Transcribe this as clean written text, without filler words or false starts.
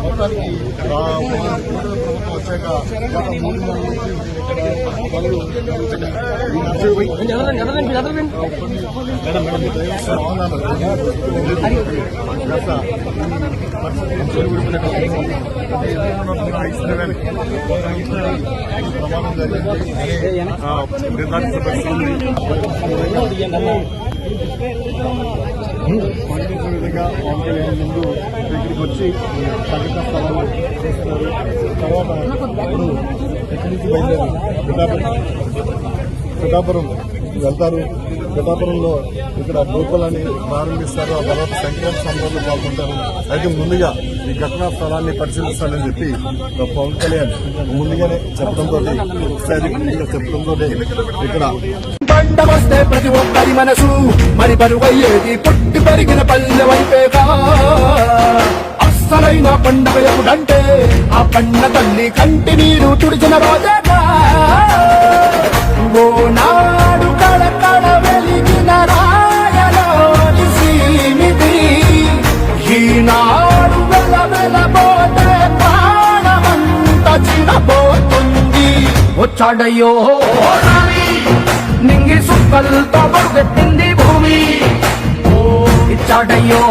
మొత్తానికి వచ్చాక గత 3 నెలల నుంచి పనులు ప్రమాదం జరిగింది. విధంగా పవన్ కళ్యాణ్ ముందు దగ్గరికి వచ్చి సంఘటన స్థలాలు చేస్తున్నారు. తర్వాత ఇప్పుడు ఎక్కడి నుంచి బయలుదేరి పిఠాపురం వెళ్తారు. పిఠాపురంలో ఇక్కడ గోకులాన్ని ప్రారంభిస్తారు. ఆ తర్వాత సంక్రాంతి సంబరాల్లో పాల్గొంటారు. అయితే ముందుగా ఈ ఘటనా స్థలాన్ని పరిశీలిస్తానని చెప్పి పవన్ కళ్యాణ్ ముందుగానే చెప్పడంతో ఇక్కడ పంట వస్తే ప్రతి ఒక్కరి మనసు మరి పరువయ్యేది పుట్టి పెరిగిన పల్లె వైపేగా. అస్సలైన పండగ ఎప్పుడంటే ఆ పండ తల్లి కంటి నీరు తుడిచిన రోజేగా. ఓ నాడు కళకళ వెలిగిన రాయలోని సీమిది ఈనాడు వెలవెలబోతే ప్రాణమంతా చిరబోతుంది. వచ్చాడయ్యో నింగి సుక్కలతో పరుగెత్తింది భూమి. ఇచ్చాడయ్యో